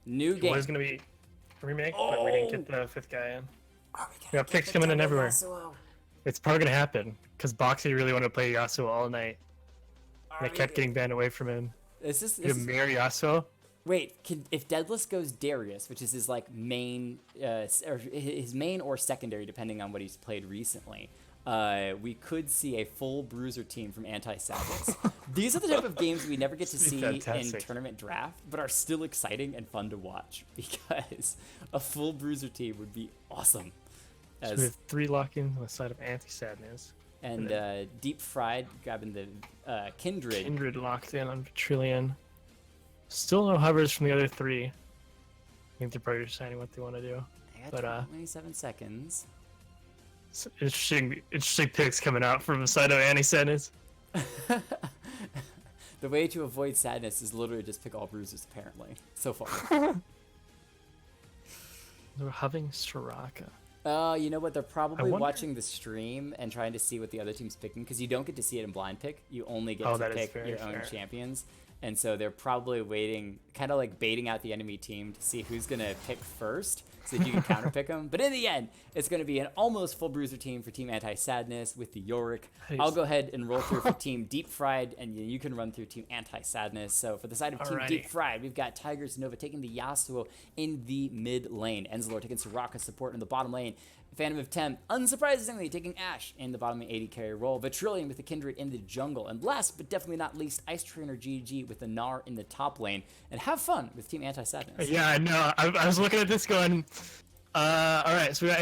New It game. was gonna be a remake, but we didn't get the 5th guy in. Are We we got picks coming in everywhere. Yasuo? It's probably gonna happen because Boxy really wanted to play Yasuo all night. And I kept getting banned away from him. Is this, You marry Yasuo? wait, if Deadless goes Darius, which is his like main, or his main or secondary, depending on what he's played recently, we could see a full Bruiser team from Anti-Sadness. These are the type of games we never get to see in tournament draft, but are still exciting and fun to watch because a full Bruiser team would be awesome. So we have 3 lock-ins on the side of Anti-Sadness. And Deep Fried grabbing the Kindred. Kindred locked in on Trillion. Still no hovers from the other 3. I think they're probably deciding what they want to do. I got 27 seconds. Interesting picks coming out from the side of Anti-Sadness. The way to avoid sadness is literally just pick all bruisers, apparently, so far. They're having Soraka. You know what? They're probably wonder- watching the stream and trying to see what the other team's picking, because you don't get to see it in blind pick. You only get to that is pick very your own fair. champions. And so they're probably waiting, kind of like baiting out the enemy team to see who's going to pick first so that you can counterpick them. But in the end, it's going to be an almost full bruiser team for Team Anti-Sadness with the Yorick. Nice. I'll go ahead and roll through for Team Deep Fried, and you can run through Team Anti-Sadness. So for the side of Team Alrighty. Deep Fried, we've got Tigers Nova taking the Yasuo in the mid lane. Enzalor taking Soraka support in the bottom lane. Phantom of Tem, unsurprisingly, taking Ashe in the bottom 80 carry role. Vitrillion with the Kindred in the jungle. And last, but definitely not least, Ice Trainer GG with the Gnar in the top lane. And have fun with Team Anti-Sadness. Yeah, I know. I was looking at this going, alright, so we got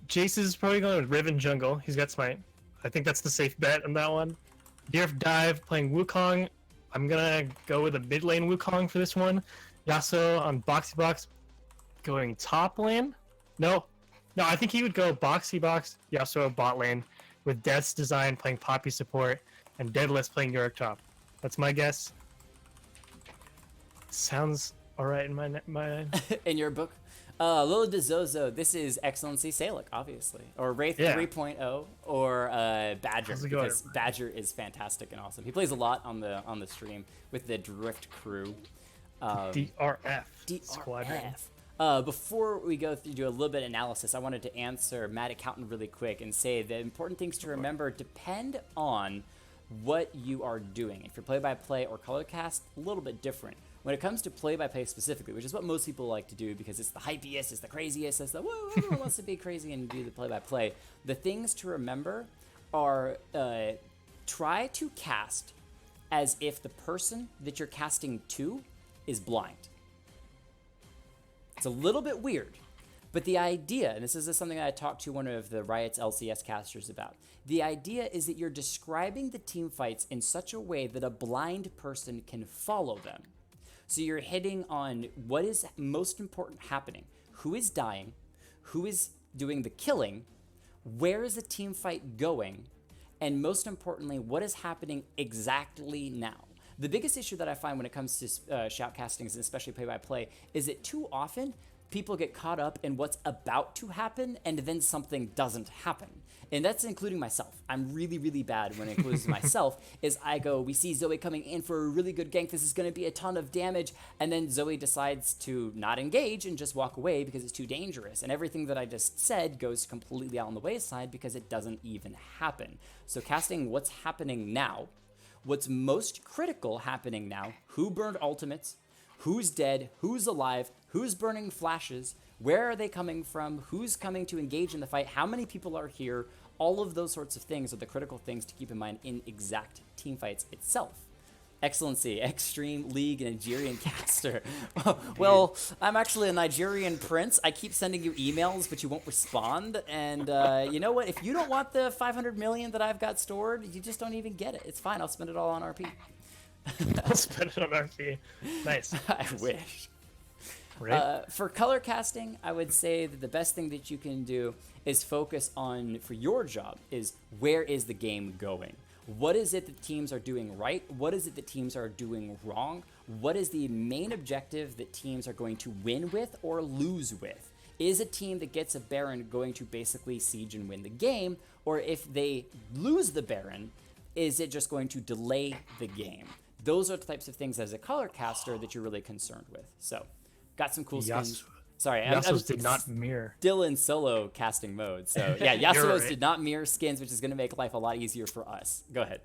Jace is probably going with Riven jungle. He's got Smite. I think that's the safe bet on that one. Deerf Dive playing Wukong. I'm gonna go with a mid lane Wukong for this one. Yasuo on Boxy Box going top lane. No, I think he would go Boxy Box, Yasuo bot lane, with Death's Design playing Poppy support, and Deadless playing Yorick top. That's my guess. Sounds alright in my mind. In your book. Lilo de Zozo, this is XLNC Salic, obviously. Or Wraith 3.0, or Badger, How's it going? because Badger is fantastic and awesome. He plays a lot on the stream with the Drift crew. DRF Squadron. Before we go through do a little bit of analysis, I wanted to answer Matt Accountant really quick and say the important things to remember depend on what you are doing. If you're play-by-play or colorcast, a little bit different. When it comes to play-by-play specifically, which is what most people like to do because it's the hypiest, it's the craziest, it's the whoa, everyone wants to be crazy and do the play-by-play. The things to remember are try to cast as if the person that you're casting to is blind. It's a little bit weird, but the idea, and this is something that I talked to one of the Riot's LCS casters about, the idea is that you're describing the team fights in such a way that a blind person can follow them. So you're hitting on what is most important happening, who is dying, who is doing the killing, where is the team fight going, and most importantly, what is happening exactly now. The biggest issue that I find when it comes to shoutcastings, and especially play-by-play, is that too often people get caught up in what's about to happen and then something doesn't happen. And that's including myself. I'm really, really bad when it includes myself, is I go, we see Zoe coming in for a really good gank, this is going to be a ton of damage, and then Zoe decides to not engage and just walk away because it's too dangerous. And everything that I just said goes completely out on the wayside because it doesn't even happen. So casting what's happening now, what's most critical happening now, who burned ultimates, who's dead, who's alive, who's burning flashes, where are they coming from, who's coming to engage in the fight, how many people are here, all of those sorts of things are the critical things to keep in mind in exact team fights itself. Excellency, Extreme League Nigerian caster. Well, I'm actually a Nigerian prince. I keep sending you emails, but you won't respond. And you know what? If you don't want the 500 million that I've got stored, you just don't even get it. It's fine. I'll spend it all on RP. I'll spend it on RP. Nice. I wish. Right? For color casting, I would say that the best thing that you can do is focus on, for your job, is where is the game going? What is it that teams are doing right? What is it that teams are doing wrong? What is the main objective that teams are going to win with or lose with? Is a team that gets a Baron going to basically siege and win the game? Or if they lose the Baron, is it just going to delay the game? Those are the types of things as a color caster that you're really concerned with. So Got some cool skins. Yasuo. Sorry, I'm Yasuo's did not mirror. still in solo casting mode. So yeah, You're Yasuo's right. did not mirror skins, which is going to make life a lot easier for us. Go ahead.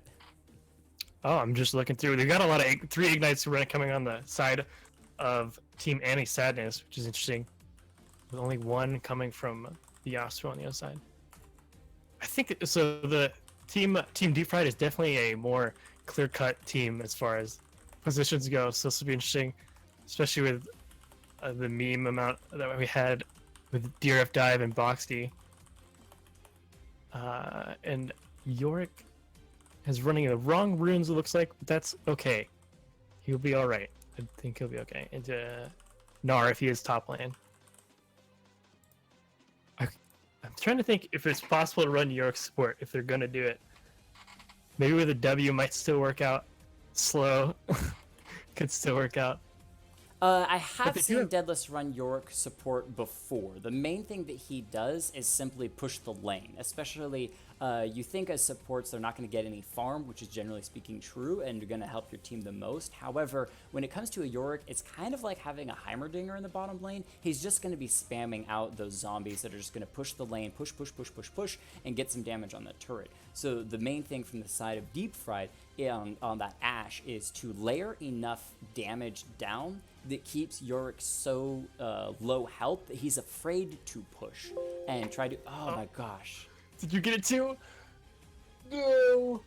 Oh, I'm just looking through. They got a lot of 3 ignites coming on the side of Team Annie Sadness, which is interesting. With only 1 coming from the Yasuo on the other side. I think so. The team Deep Fried is definitely a more clear-cut team as far as positions go. So this will be interesting, especially with the meme amount that we had with DRF Dive and Boxy. And Yorick is running the wrong runes, it looks like, but that's okay. He'll be alright. I think he'll be okay. And Gnar, if he is top lane. I'm trying to think if it's possible to run Yorick support, if they're gonna do it. Maybe with a W might still work out. Slow could still work out. I have they do seen have- Deadless run Yorick support before. The main thing that he does is simply push the lane. Especially, you think as supports they're not going to get any farm, which is generally speaking true, and you're going to help your team the most. However, when it comes to a Yorick, it's kind of like having a Heimerdinger in the bottom lane. He's just going to be spamming out those zombies that are just going to push the lane, push, and get some damage on the turret. So the main thing from the side of Deep Fried on that Ashe is to layer enough damage down that keeps Yorick so low health that he's afraid to push and try to. Oh my gosh! Did you get it too? No.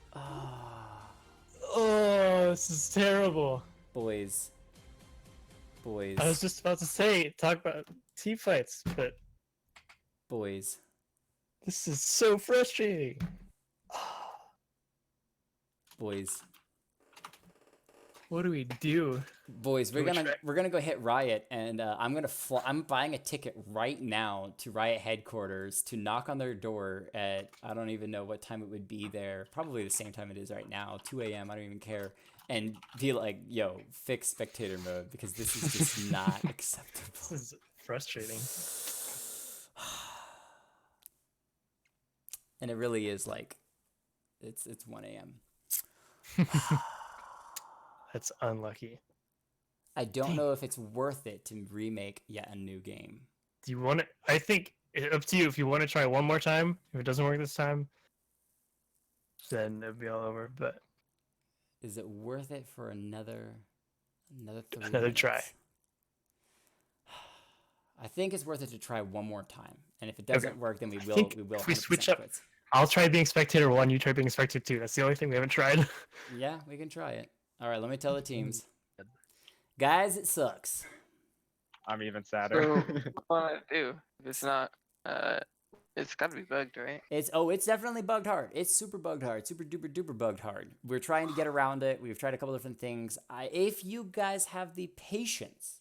Oh, this is terrible. Boys. I was just about to say talk about team fights, but Boys. this is so frustrating. Boys. What do we do? Boys, we're gonna go hit Riot, and I'm buying a ticket right now to Riot headquarters to knock on their door at, I don't even know what time it would be there, probably the same time it is right now, 2 a.m. I don't even care, and be like, yo, fix spectator mode because this is just not acceptable. This is frustrating. And it really is like, it's 1 a.m. That's unlucky. I don't know if it's worth it to remake yet a new game. Do you want to? I think it's up to you. If you want to try one more time, if it doesn't work this time, then it'll be all over. But Is it worth it for another 3 another minutes? try. I think it's worth it to try one more time. And if it doesn't work, then we will think we will if we 100% switch up- quit. I'll try being spectator 1. You try being spectator 2. That's the only thing we haven't tried. Yeah, we can try it. All right, let me tell the teams. Guys, it sucks. I'm even sadder. So, what do I do? If it's not, it's gotta be bugged, right? It's definitely bugged hard. It's super bugged hard. Super duper duper bugged hard. We're trying to get around it. We've tried a couple different things. If you guys have the patience,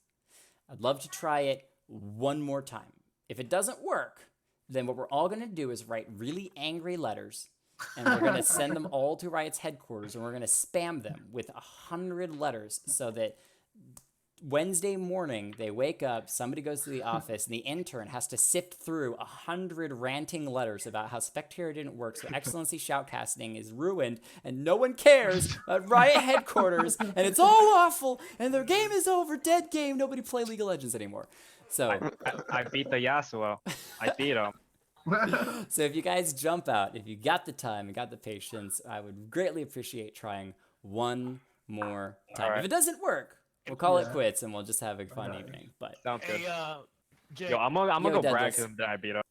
I'd love to try it one more time. If it doesn't work, then what we're all going to do is write really angry letters, and we're going to send them all to Riot's headquarters, and we're going to spam them with 100 letters so that Wednesday morning they wake up, somebody goes to the office, and the intern has to sift through 100 ranting letters about how Spectator didn't work, so XLNC Shoutcasting is ruined, and no one cares at Riot headquarters, and it's all awful, and their game is over, dead game, nobody play League of Legends anymore. So I beat the Yasuo. I beat him. So if you guys jump out, if you got the time and got the patience, I would greatly appreciate trying one more time. Alright. If it doesn't work, we'll call it quits and we'll just have a fun evening. But Sounds good. Hey, Jay, Yo, I'm gonna Yo, go brag Deadless. to him that I beat him.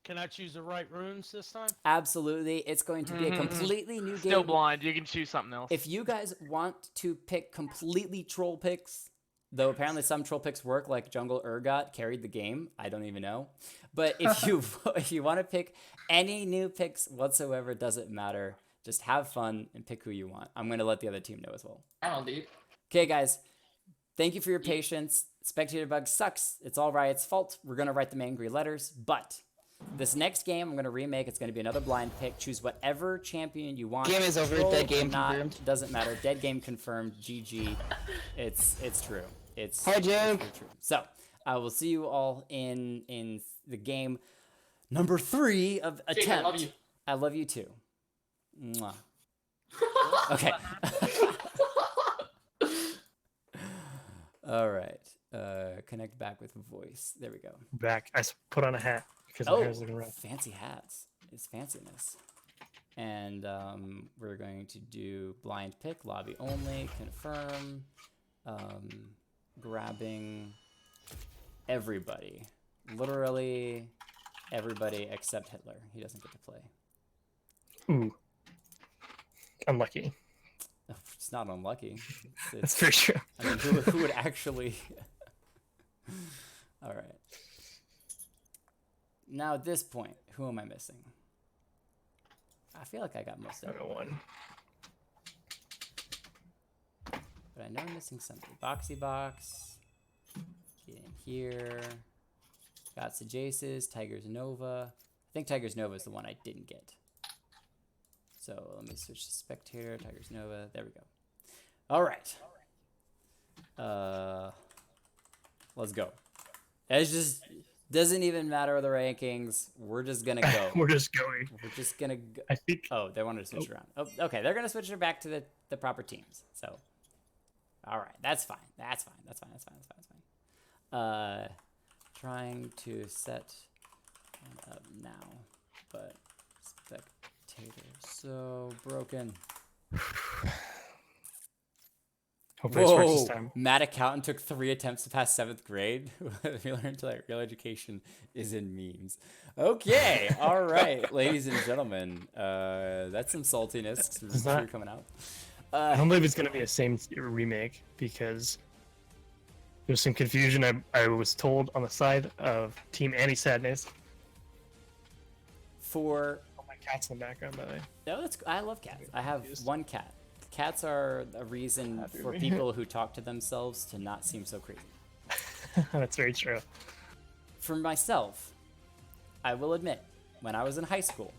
can I choose the right runes this time? absolutely, it's going to be a completely new Still game. blind. You can choose something else. If you guys want to pick completely troll picks, though apparently some troll picks work, like Jungle Urgot carried the game, I don't even know. But if you want to pick any new picks whatsoever, it doesn't matter. Just have fun and pick who you want. I'm going to let the other team know as well. I don't leave. Okay, guys. Thank you for your patience. Spectator bug sucks. It's all Riot's fault. We're going to write them angry letters. But this next game I'm going to remake. It's going to be another blind pick. Choose whatever champion you want. Game is over. Troll Dead or game not, confirmed. doesn't matter. Dead game confirmed. GG. It's true. It's Hi, Jake. it's true. So I will see you all in the game number 3 of Jake, attempt. I love you. I love you too. Mwah. Okay. All right. Connect back with voice. There we go. Back. Put on a hat because my hair's looking rough. Fancy hats. It's fanciness. And we're going to do blind pick, lobby only, confirm, grabbing everybody. Literally everybody except Hitler. He doesn't get to play. Ooh. Unlucky. It's not unlucky. That's very true. I mean, who would actually... All right. Now at this point, who am I missing? I feel like I got most of it. One. But I know I'm missing something. Boxy box. Get in here. Got Jace's, Tiger's Nova. I think Tiger's Nova is the one I didn't get. So let me switch to spectator, Tiger's Nova. There we go. All right. Let's go. It just doesn't even matter the rankings. We're just gonna go. We're just going. We're just gonna go. I think. Oh, they wanted to switch around. Oh, okay. They're gonna switch it back to the proper teams. So, all right, that's fine. That's fine. That's fine. That's fine. That's fine. That's fine. Trying to set one up now, but spectator so broken. Hopefully this works this time. Mad Accountant took 3 attempts to pass 7th grade. We learned that real education is in memes. Okay, all right, ladies and gentlemen. That's some saltiness. Coming out. I don't believe it's going to be the same remake because there's some confusion. I was told on the side of Team Anti-Sadness. Oh, my cat's in the background, by the way. No, I love cats. I have one cat. Cats are a reason for people who talk to themselves to not seem so crazy. That's very true. For myself, I will admit, when I was in high school,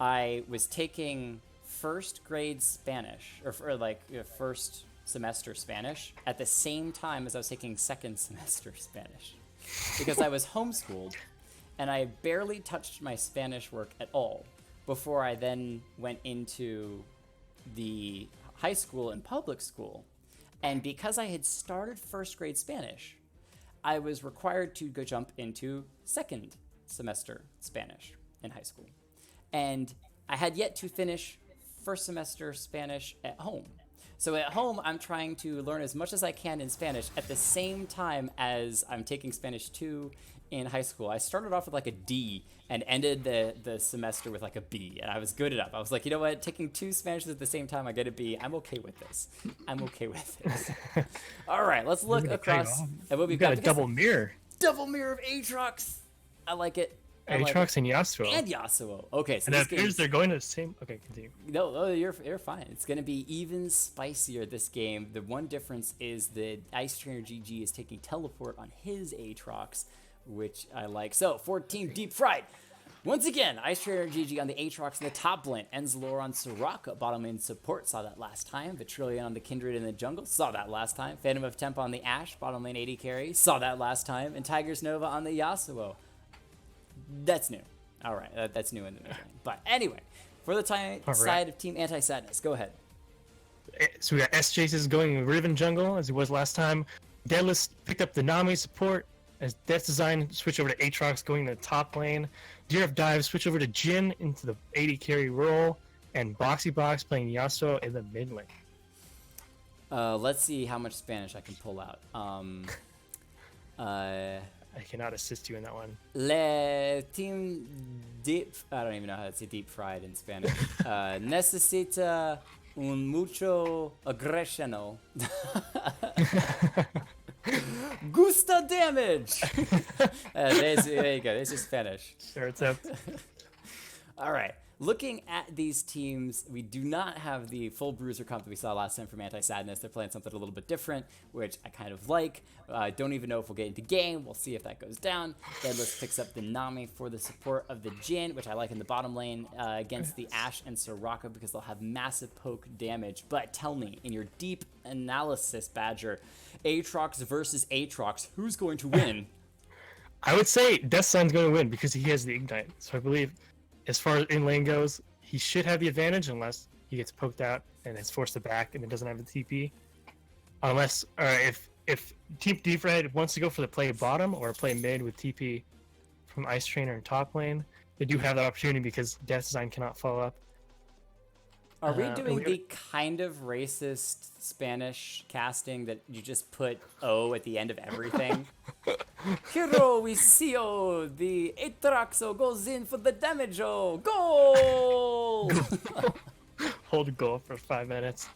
I was taking first grade Spanish, or like first semester Spanish, at the same time as I was taking second semester Spanish. Because I was homeschooled, and I barely touched my Spanish work at all before I then went into the high school and public school. And because I had started first grade Spanish, I was required to go jump into second semester Spanish in high school. And I had yet to finish first semester Spanish at home. So at home, I'm trying to learn as much as I can in Spanish at the same time as I'm taking Spanish 2 in high school. I started off with like a D and ended the semester with like a B, and I was good enough. I was like, you know what? Taking 2 Spanishes at the same time, I get a B. I'm okay with this. I'm okay with this. All right, let's look across at what we've got. A double mirror. Double mirror of Aatrox. I like it. Aatrox and Yasuo. And Yasuo. Okay, so and this it appears they're going to the same. Okay, continue. No, you're fine. It's going to be even spicier this game. The one difference is that Ice Trainer GG is taking teleport on his Aatrox, which I like. So, 14 Deep Fried. Once again, Ice Trainer GG on the Aatrox in the top lane. Enzalor on Soraka, bottom lane support. Saw that last time. Vitrillion on the Kindred in the jungle. Saw that last time. Phantom of Temp on the Ashe, bottom lane AD carry. Saw that last time. And Tiger's Nova on the Yasuo. That's new. All right, that's new in the mid lane. But anyway, for the side of Team Anti-Sadness, go ahead. So we got S-Chases going Riven jungle as he was last time. Deadless picked up the Nami support as Death Design switch over to Aatrox going to the top lane. DRF Dive switch over to Jhin into the AD carry role. And Boxy Box playing Yasuo in the mid lane. Let's see how much Spanish I can pull out. I cannot assist you in that one. Le team deep. I don't even know how to say deep fried in Spanish. Necesita un mucho agresión. Gusta damage. There you go. This is Spanish. Sure, it's up. All right. Looking at these teams, we do not have the full bruiser comp that we saw last time from Anti-Sadness. They're playing something a little bit different, which I kind of like. I don't even know if we'll get into game. We'll see if that goes down. Deadless picks up the Nami for the support of the Jhin, which I like in the bottom lane against the Ashe and Soraka because they'll have massive poke damage. But tell me, in your deep analysis, Badger, Aatrox versus Aatrox, who's going to win? I would say Death Sign's going to win because he has the Ignite. So I believe, as far as in lane goes, he should have the advantage unless he gets poked out and is forced to back and it doesn't have the TP. Unless, if if Team Deep Red wants to go for the play bottom or play mid with TP from Ice Trainer in top lane, they do have that opportunity because Death Design cannot follow up. Are we and doing we- the kind of racist Spanish casting that you just put O at the end of everything? Hero Visio, the Atraxo goes in for the damage. Oh, goal! Hold goal for 5 minutes.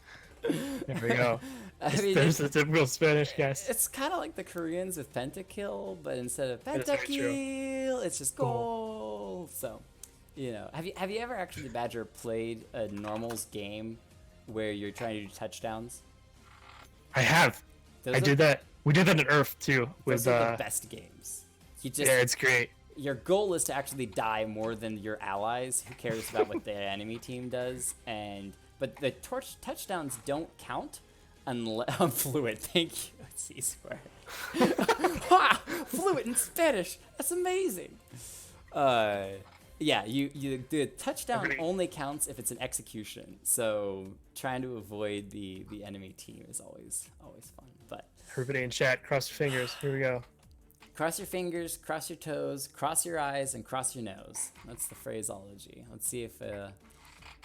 There we go. I mean, There's the typical Spanish guys. it's kind of like the Koreans with pentakill, but instead of That's very true. pentakill, it's just goal. So, have you ever actually, Badger, played a normals game where you're trying to do touchdowns? I have. Those I are- did that. We did that in Earth too. With Those are the best games. You just yeah, it's great. your goal is to actually die more than your allies. Who cares about what the enemy team does? But the touchdowns don't count unless I'm fluent. Thank you, C-Square. Fluent in Spanish. That's amazing. Yeah, the touchdown Agree. only counts if it's an execution. So trying to avoid the enemy team is always fun. But Everybody in chat, cross your fingers. Here we go. cross your fingers, cross your toes, cross your eyes, and cross your nose. That's the phraseology. Let's see if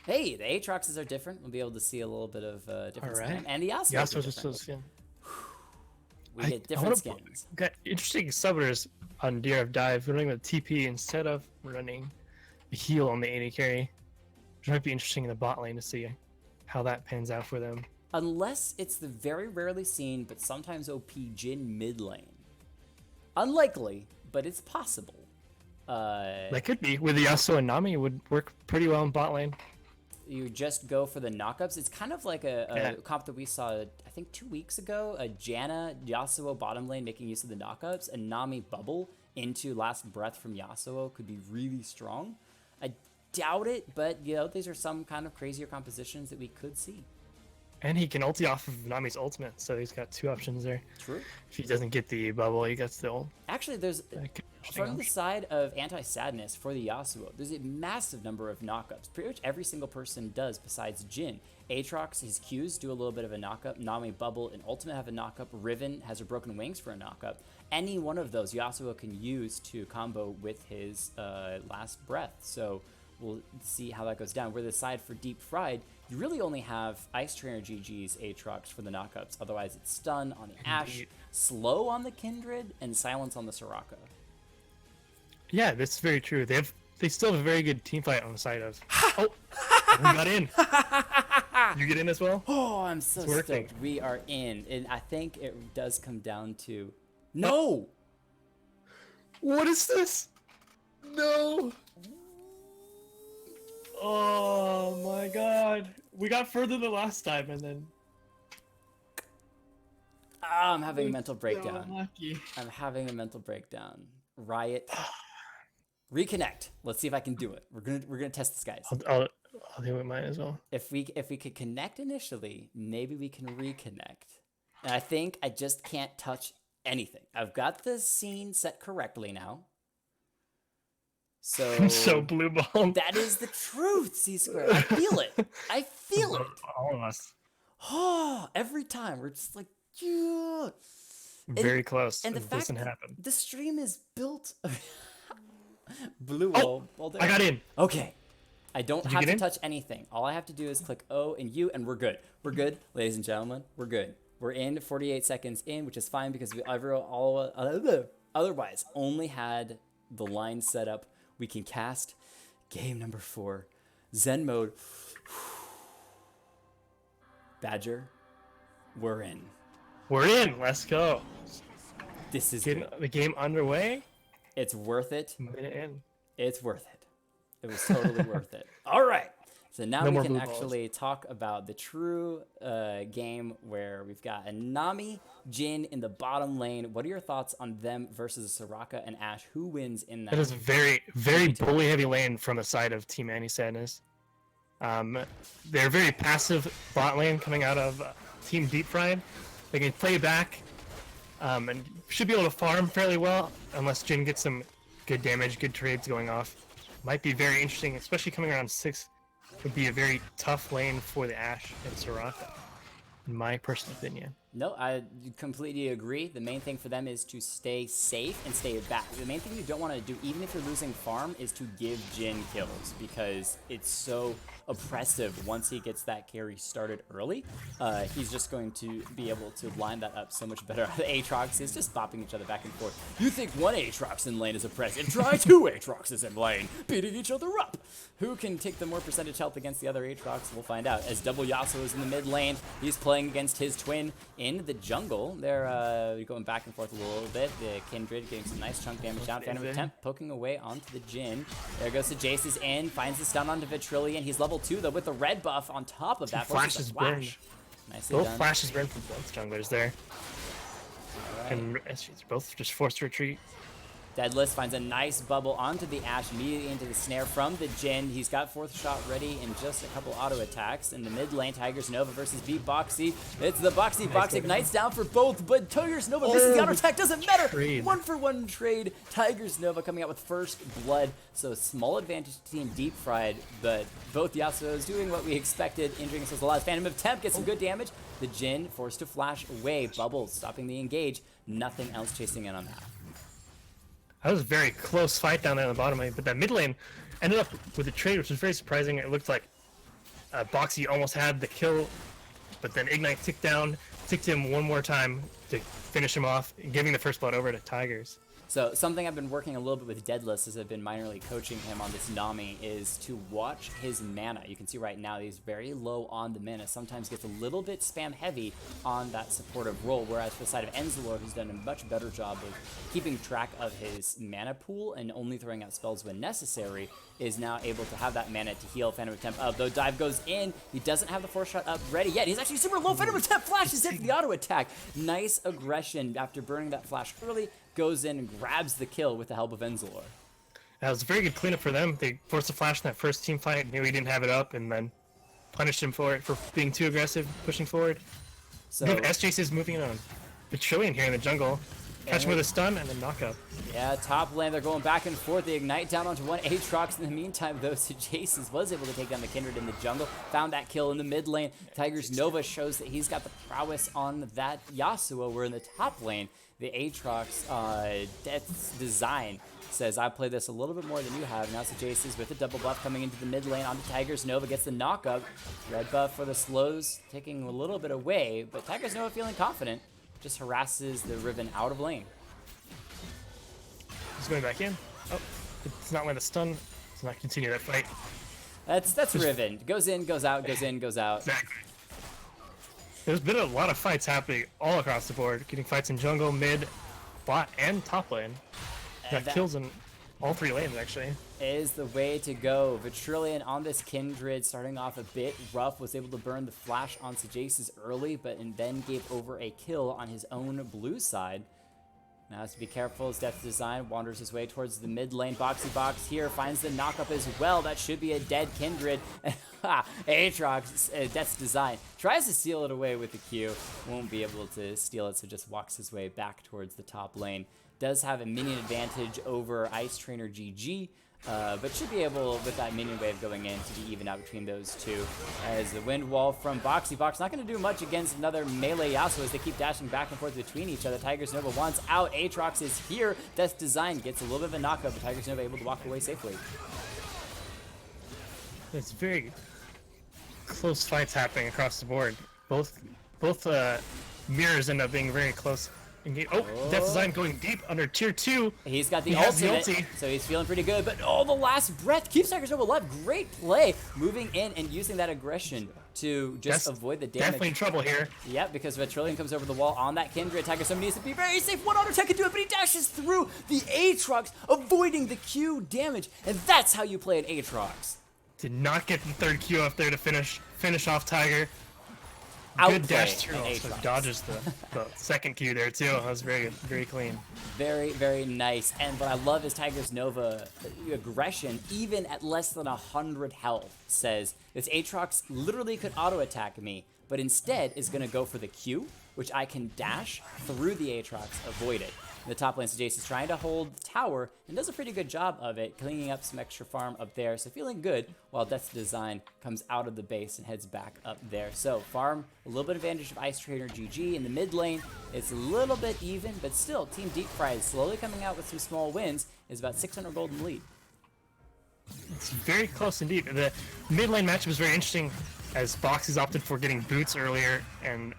hey, the Aatroxes are different. We'll be able to see a little bit of difference. Alright. And the Yasuos Yasuo's are are still different. skin. We I- get I different wanna- skins. Got interesting subbers on Deer of Dive running the TP instead of running the heal on the AD carry. Which might be interesting in the bot lane to see how that pans out for them. Unless it's the very rarely seen but sometimes OP Jin mid lane. Unlikely, but it's possible. That could be. With the Yasuo and Nami, it would work pretty well in bot lane. You just go for the knockups. It's kind of like a Yeah. comp that we saw, I think 2 weeks ago. A Janna Yasuo bottom lane making use of the knockups, and Nami bubble into Last Breath from Yasuo could be really strong. I doubt it, but these are some kind of crazier compositions that we could see. And he can ulti off of Nami's ultimate, so he's got 2 options there. True. If he doesn't get the bubble, he gets the ult. Actually, there's That could be interesting from the option. side of anti-sadness for the Yasuo, there's a massive number of knockups. Pretty much every single person does besides Jin. Aatrox, his Qs do a little bit of a knockup. Nami Bubble and Ultimate have a knockup. Riven has her Broken Wings for a knockup. Any one of those Yasuo can use to combo with his Last Breath. So we'll see how that goes down. Where the side for Deep Fried, you really only have Ice Trainer GG's Aatrox for the knockups. Otherwise, it's Stun on the Ashe, Indeed. Slow on the Kindred, and Silence on the Soraka. Yeah, that's very true. They still have a very good team fight on the side of. Oh, we got in. You get in as well? Oh, I'm so It's working. stoked. We are in. And I think it does come down to... No! What is this? No. Oh my god. We got further than last time and then. Ah, I'm having a mental breakdown. So lucky. I'm having a mental breakdown. Riot. Reconnect. Let's see if I can do it. We're gonna test this, guys. I'll do it mine as well. If we could connect initially, maybe we can reconnect. And I think I just can't touch anything. I've got the scene set correctly now. So So blue ball. that is the truth, C-Square. I feel it. I feel it. All of us. Oh, every time we're just like, yeah. Very close. And the it fact doesn't that happen. the stream is built. Blue Oh, all day. I got in. Okay. I don't Did you have get to in? touch anything. All I have to do is click O and U, and we're good. We're good, ladies and gentlemen. We're good. We're in 48 seconds in, which is fine because we otherwise only had the line set up. We can cast game number 4, Zen mode. Badger, we're in. We're in. Let's go. This is Getting good. the game underway. It's worth it. Minute in. It's worth it. It was totally worth it. All right. So now No we more can blue balls. actually talk about the true game where we've got a Nami, Jin in the bottom lane. What are your thoughts on them versus Soraka and Ashe? Who wins in that? That is a very, very bully heavy lane from the side of Team Anti-Sadness. They're very passive bot lane coming out of Team Deep Fried. They can play back and should be able to farm fairly well unless Jin gets some good damage, good trades going off. Might be very interesting, especially coming around 6. Would be a very tough lane for the Ashe and Soraka, in my personal opinion. No, I completely agree. The main thing for them is to stay safe and stay back. The main thing you don't want to do, even if you're losing farm, is to give Jin kills because it's so oppressive once he gets that carry started early. He's just going to be able to line that up so much better. The Aatrox is just bopping each other back and forth. You think one Aatrox in lane is oppressive? Try two Aatroxes in lane, beating each other up. Who can take the more percentage health against the other Aatrox? We'll find out. As Double Yasuo is in the mid lane, he's playing against his twin in the jungle. They're going back and forth a little bit. The Kindred getting some nice chunk damage down. Phantom Attempt poking away onto the Jin. There goes the Jace's in, finds the stun onto Vitrillion. He's level 2 though with the red buff on top of that. Flashes burn. Nicely Both done. flashes burn from both junglers there. Right. And SG's both just forced to retreat. Deadless finds a nice bubble onto the Ashe, immediately into the snare from the Jin. He's got fourth shot ready in just a couple auto attacks. In the mid lane, Tigers Nova versus Beatboxy. It's the Boxy Box ignites down for both, but Tigers Nova misses the auto attack. Doesn't matter. Trade. 1-for-1 trade. Tigers Nova coming out with first blood. So small advantage to Team Deep Fried, but both Yasuo's doing what we expected, injuring themselves a lot. Phantom Attempt gets some good damage. The Jin forced to flash away. Bubbles stopping the engage. Nothing else chasing in on that. That was a very close fight down there in the bottom lane, but that mid lane ended up with a trade, which was very surprising. It looked like Boxy almost had the kill, but then Ignite ticked him one more time to finish him off, giving the first blood over to Tigers. So something I've been working a little bit with Deadless as I've been minorly coaching him on this Nami is to watch his mana. You can see right now he's very low on the mana. Sometimes gets a little bit spam heavy on that supportive role, whereas for the side of Enzalor, who's done a much better job of keeping track of his mana pool and only throwing out spells when necessary, is now able to have that mana to heal. Phantom Attempt up, though dive goes in. He doesn't have the 4-shot up ready yet. He's actually super low. Phantom Attempt flashes into the auto attack. Nice aggression after burning that flash early. Goes in and grabs the kill with the help of Enzalor. That was a very good cleanup for them. They forced a flash in that first team fight, knew he didn't have it up, and then punished him for it, for being too aggressive, pushing forward. So SJC is moving on. Vitrillion here in the jungle. Catch him with a stun and then knock up. yeah, top lane, they're going back and forth. They ignite down onto one Aatrox. In the meantime, though, Jaces was able to take down the Kindred in the jungle. Found that kill in the mid lane. Tigers Nova shows that he's got the prowess on that Yasuo. We're in the top lane. The Aatrox Death's Design says, I play this a little bit more than you have. Now it's the Jaces with a double buff coming into the mid lane onto Tigers Nova. Gets the knockup. Red buff for the slows, taking a little bit away, but Tigers Nova feeling confident. Just harasses the Riven out of lane. He's going back in. Oh, it's not let a stun. Let's not continue that fight. That's Riven. Goes in, goes out, goes in, goes out. Exactly. There's been a lot of fights happening all across the board. Getting fights in jungle, mid, bot, and top lane. Got kills in all three lanes, actually. Is the way to go. Vitrillion on this Kindred, starting off a bit rough, was able to burn the flash on Jace's early, but and then gave over a kill on his own blue side. Now has to be careful as Death's Design wanders his way towards the mid lane. Boxy Box here finds the knockup as well. That should be a dead Kindred. Aatrox, Death's Design, tries to steal it away with the Q. Won't be able to steal it, so just walks his way back towards the top lane. Does have a minion advantage over Ice Trainer GG. But should be able, with that minion wave going in, to be even out between those two. As the wind wall from Boxy Box, not going to do much against another melee Yasuo as they keep dashing back and forth between each other. Tigers Nova wants out. Aatrox is here. Death's Design gets a little bit of a knockup, but Tigers Nova able to walk away safely. It's very close fights happening across the board. Both mirrors end up being very close. Oh, Death's Design going deep under tier 2. He's got the He has the ultimate, ulti. so he's feeling pretty good. But oh, the last breath keeps Tigers Nova alive. Great play, moving in and using that aggression to just avoid the damage. Definitely in trouble here. Yep, because Vitrillion comes over the wall on that Kindred. Tigers Nova needs to be very safe. One auto attack can do it, but he dashes through the Aatrox, avoiding the Q damage. And that's how you play an Aatrox. Did not get the third Q off there to finish off Tiger. Good Outplay dash through, an also Aatrox. dodges the second Q there too. That was very clean. Very, very nice. And what I love is Tigers Nova aggression, even at less than 100 health, says this Aatrox literally could auto attack me, but instead is going to go for the Q, which I can dash through the Aatrox, avoid it. In the top lane, so Jace is trying to hold the tower and does a pretty good job of it, cleaning up some extra farm up there. So feeling good while Death's Design comes out of the base and heads back up there. So farm, a little bit advantage of Ice Trainer GG. In the mid lane, it's a little bit even, but still, Team Deep Fried slowly coming out with some small wins. Is about 600 gold in lead. It's very close indeed. The mid lane matchup is very interesting as Boxy's opted for getting boots earlier, and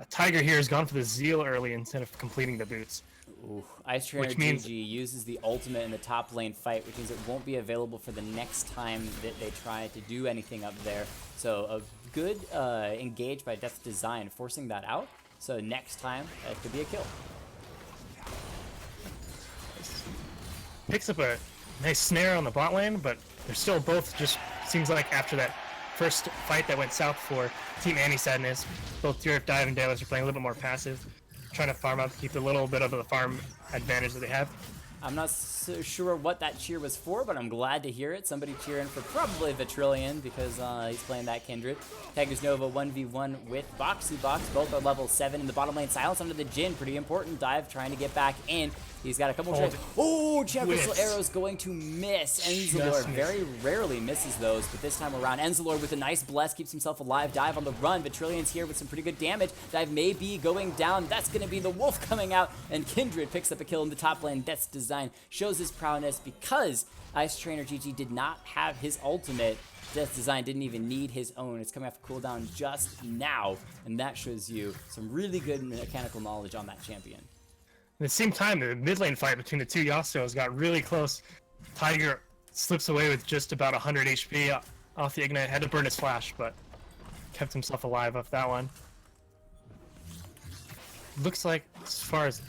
Tiger here has gone for the Zeal early instead of completing the boots. Ooh, Ice Trainer Which means- GG uses the ultimate in the top lane fight, which means it won't be available for the next time that they try to do anything up there. So a good engage by Death's Design, forcing that out. So next time, it could be a kill. Picks up a nice snare on the bot lane, but they're still both just, seems like after that first fight that went south for Team Anti-Sadness, both Dive and Dallas are playing a little bit more passive, trying to farm up, keep a little bit of the farm advantage that they have. I'm not so sure what that cheer was for, but I'm glad to hear it. Somebody cheering for probably Vitrillion because he's playing that Kindred. Tigers Nova 1v1 with Boxy Box. Both are level 7 in the bottom lane. Silence under the Jhin. Pretty important. Dive trying to get back in. He's got a couple of Channel Crystal arrows going to miss. Enzalor very rarely misses those, but this time around, Enzalor with a nice bless keeps himself alive. Dive on the run. Vitrillion's here with some pretty good damage. Dive may be going down. That's going to be the Wolf coming out, and Kindred picks up a kill in the top lane. Death's Design shows his prowess because Ice Trainer GG did not have his ultimate. Death's Design didn't even need his own. It's coming off cooldown just now, and that shows you some really good mechanical knowledge on that champion. At the same time, the mid lane fight between the two Yasuos got really close. Tiger slips away with just about 100 HP off the Ignite. Had to burn his flash, but kept himself alive off that one. Looks like, as far as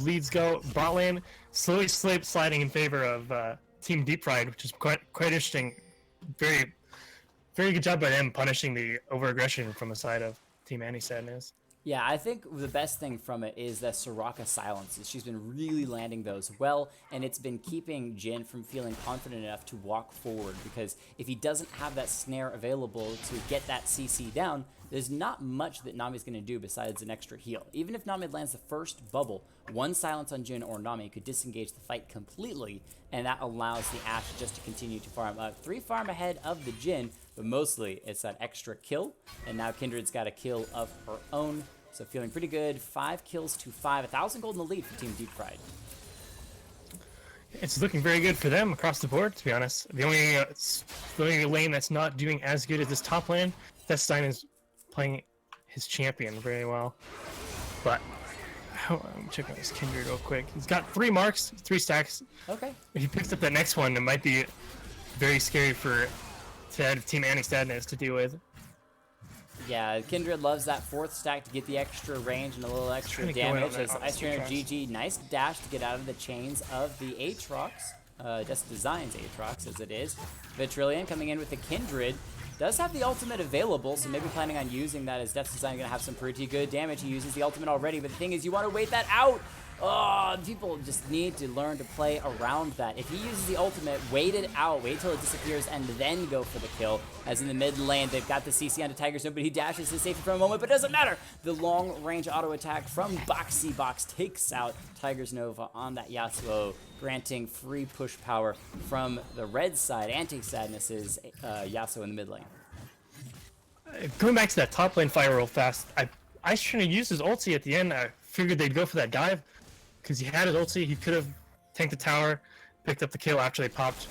leads go, bot lane slowly sliding in favor of Team Deep Fried, which is quite interesting. Very good job by them punishing the over-aggression from the side of Team Anti-Sadness. Yeah, I think the best thing from it is that Soraka silences. She's been really landing those well, and it's been keeping Jhin from feeling confident enough to walk forward, because if he doesn't have that snare available to get that CC down, there's not much that Nami's going to do besides an extra heal. Even if Nami lands the first bubble, one silence on Jhin or Nami could disengage the fight completely, and that allows the Ashe just to continue to farm up. 3 farm ahead of the Jhin, but mostly it's that extra kill, and now Kindred's got a kill of her own. So feeling pretty good. 5 kills to 5. 1,000 gold in the lead for Team Deep Fried. It's looking very good for them across the board, to be honest. The only lane that's not doing as good as this top lane, Deathstein is playing his champion very well. But I'm checking this Kindred real quick. He's got 3 marks, 3 stacks. Okay. If he picks up that next one, it might be very scary for Team Anti-Sadness to deal with. Yeah, Kindred loves that 4th stack to get the extra range and a little extra Trying to go damage. out As on Ice Trainer Aatrox. GG, nice dash to get out of the chains of the Aatrox. Death's Design's Aatrox, as it is. Vitrillion coming in with the Kindred. Does have the ultimate available, so maybe planning on using that, as Death's Design going to have some pretty good damage. He uses the ultimate already, but the thing is, you want to wait that out. Oh, people just need to learn to play around that. If he uses the ultimate, wait it out, wait till it disappears, and then go for the kill. As in the mid lane, they've got the CC onto Tiger's Nova, but he dashes to safety for a moment, but it doesn't matter. The long range auto attack from Boxy Box takes out Tiger's Nova on that Yasuo, granting free push power from the red side. Anti-Sadness's Yasuo in the mid lane. Going back to that top lane fight real fast, I was trying to use his ulti at the end. I figured they'd go for that dive because he had his ulti. He could have tanked the tower, picked up the kill after they popped.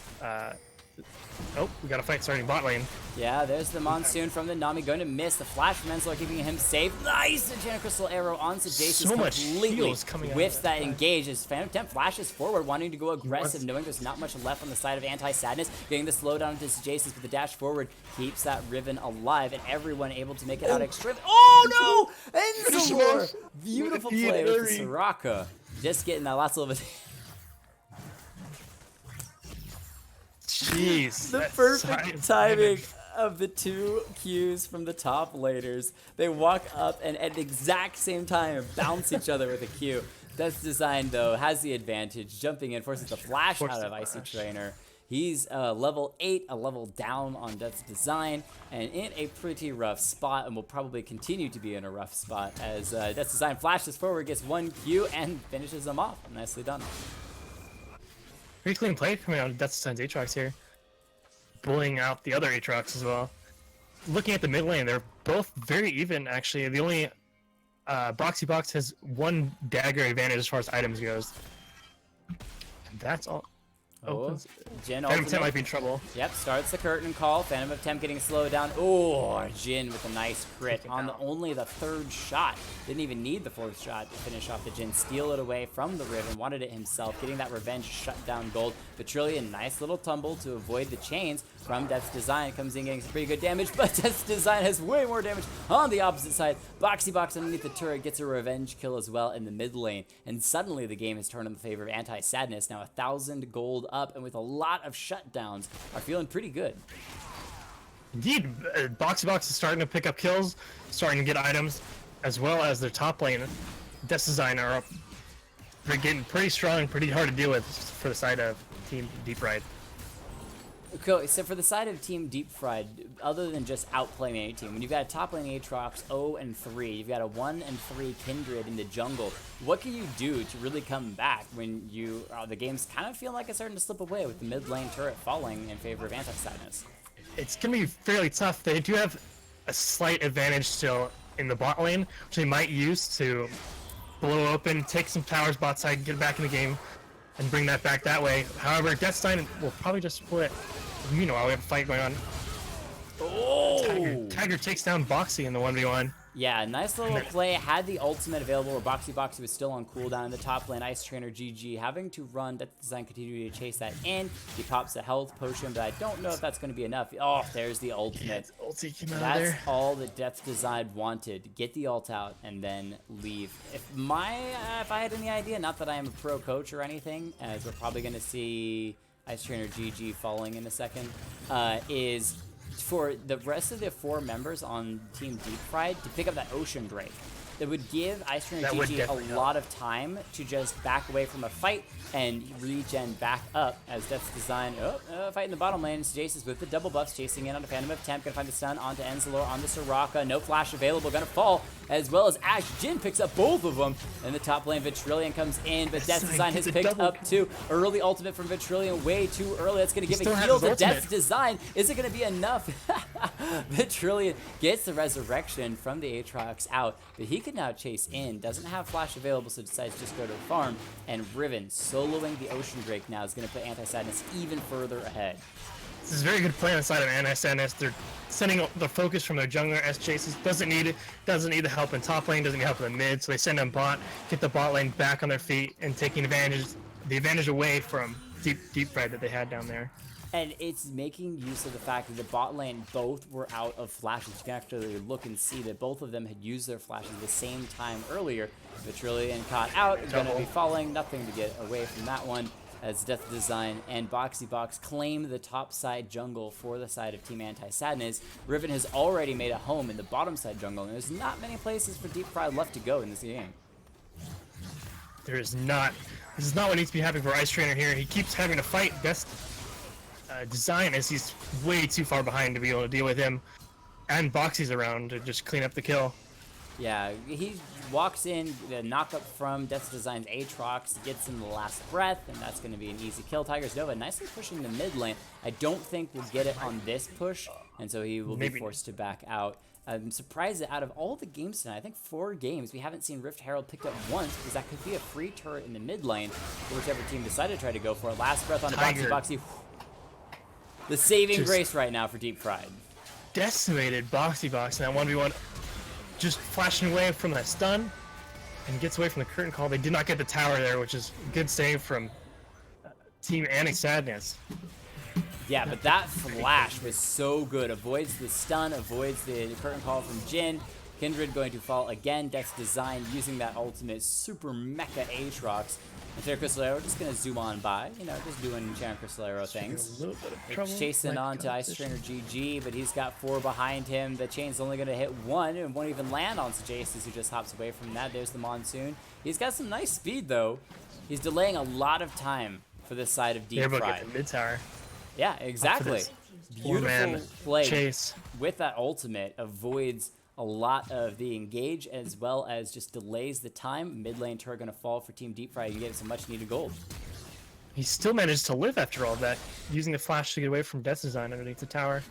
Oh, we got a fight starting bot lane. Yeah, there's the Monsoon from the Nami, going to miss. The flash from Enzalor keeping him safe. Nice! The Channel Crystal arrow onto Jason. So much completely heals coming out whiffs of that that. engage as Phantom Temp flashes forward, wanting to go aggressive, knowing there's not much left on the side of Anti-Sadness. Getting the slowdown into Jason with the dash forward keeps that Riven alive, and everyone able to make it out extreme. Oh no! Enzalor! Beautiful play with the Soraka. Just getting that last little bit. Jeez. The that's perfect so- timing of the 2 Qs from the top laners. They walk up and at the exact same time bounce each other with a Q. Death's Design, though, has the advantage, jumping in, forces the flash out of Icy Trainer. He's level 8, a level down on Death's Design, and in a pretty rough spot, and will probably continue to be in a rough spot as Death's Design flashes forward, gets 1 Q, and finishes them off. Nicely done. Pretty clean play coming out of Death's Design's Aatrox here. Bullying out the other Aatrox as well. Looking at the mid lane, they're both very even, actually. The only Boxy Box has 1 dagger advantage as far as items goes. And that's all. Oh, Jin Phantom Tent ultimate. might be in trouble. Yep, starts the curtain call. Phantom of Temp getting slowed down. Oh, Jin with a nice crit on only the 3rd shot. Didn't even need the 4th shot to finish off the Jin. Steal it away from the Riven. Wanted it himself. Getting that revenge shutdown gold. Vitrillion, nice little tumble to avoid the chains from Death's Design. Comes in getting some pretty good damage, but Death's Design has way more damage on the opposite side. Boxy Box underneath the turret gets a revenge kill as well in the mid lane. And suddenly the game has turned in the favor of Anti-Sadness. Now 1,000 gold up, and with a lot of shutdowns, are feeling pretty good. Indeed, Boxy Box is starting to pick up kills, starting to get items, as well as their top lane. Death's Design are up. They're getting pretty strong, pretty hard to deal with for the side of Team Deep Fried. Okay, so for the side of Team Deep Fried, other than just outplaying any team, when you've got a top lane Aatrox 0-3, you've got a 1-3 Kindred in the jungle, what can you do to really come back when you the game's kind of feeling like it's starting to slip away with the mid lane turret falling in favor of Anti-Sadness? It's going to be fairly tough. They do have a slight advantage still in the bot lane, which they might use to blow open, take some towers bot side, get back in the game, and bring that back that way. However, Death's Design will probably just split. Meanwhile, we have a fight going on. Oh! Tiger takes down Boxy in the 1v1. Yeah, nice little play. Had the ultimate available where Boxy was still on cooldown in the top lane. Ice Trainer GG having to run. Death's Design continue to chase that in. He pops the health potion, but I don't know if that's going to be enough. Oh, there's the ultimate. Yeah, ulti came out That's there. all that Death's Design wanted. Get the ult out and then leave. If I had any idea, not that I am a pro coach or anything, as we're probably going to see Ice Trainer GG falling in a second, is for the rest of the 4 members on Team Deep Fried to pick up that Ocean Drake. It would give Ice Trainer GG a lot of time to just back away from a fight and regen back up as Death's Design. Fight in the bottom lane. Jace is with the double buffs, chasing in on a Phantom of Temp. Gonna find the stun onto Enzalor on the Soraka. No flash available. Gonna fall, as well as Ash Jin picks up both of them. In the top lane, Vitrillion comes in, but Death's Design has picked up 2. Early ultimate from Vitrillion, way too early. That's gonna give a heal to Death's Design. Is it gonna be enough? Vitrillion gets the resurrection from the Aatrox out, but he could now chase in. Doesn't have flash available, so decides to just go to the farm. And Riven soloing the Ocean Drake now is going to put Anti-Sadness even further ahead. This is a very good play on the side of Anti-Sadness. They're sending the focus from their jungler as Chases. Doesn't need the help in top lane, doesn't need help in the mid, so they send them bot, get the bot lane back on their feet, and taking the advantage away from Deep Fried that they had down there. And it's making use of the fact that the bot lane both were out of flashes. You can actually look and see that both of them had used their flashes the same time earlier. Vitrillion caught out, is going to be falling. Nothing to get away from that one as Death's Design and Boxy Box claim the top side jungle for the side of Team Anti-Sadness. Riven has already made a home in the bottom side jungle, and there's not many places for Deep Fried left to go in this game. There is not. This is not what needs to be happening for Ice Trainer here. He keeps having to fight Death's Design as he's way too far behind to be able to deal with him, and Boxy's around to just clean up the kill. Yeah, he walks in, the knockup from Death's Design's Aatrox, gets him the last breath, and that's going to be an easy kill. Tiger's Nova nicely pushing the mid lane. I don't think we'll get it on this push, and so he will be forced to back out. I'm surprised that out of all the games tonight, I think 4 games, we haven't seen Rift Herald picked up once, because that could be a free turret in the mid lane for whichever team decided to try to go for it. Last breath on the Boxy. The saving grace right now for Deep Fried. Decimated Boxy Box in that 1v1. Just flashing away from that stun and gets away from the curtain call. They did not get the tower there, which is a good save from Team Anti-Sadness. Yeah, but that flash was so good. Avoids the stun, avoids the curtain call from Jin. Kindred going to fall again. Death's Design using that ultimate super mecha Aatrox. And Terra Crystalero just going to zoom on by, you know, just doing Terra Crystalero things. It's chasing on to Ice Trainer GG, but he's got 4 behind him. The chain's only going to hit 1 and won't even land on Jaces, who just hops away from that. There's the Monsoon. He's got some nice speed, though. He's delaying a lot of time for this side of Deep Fried. Get the mid tower. Yeah, exactly. this Beautiful four-man play chase. with that ultimate, avoids a lot of the engage as well as just delays the time. Mid lane turret going to fall for Team Deep Fry and get some much needed gold. He still managed to live after all that, using the flash to get away from Death Design underneath the tower.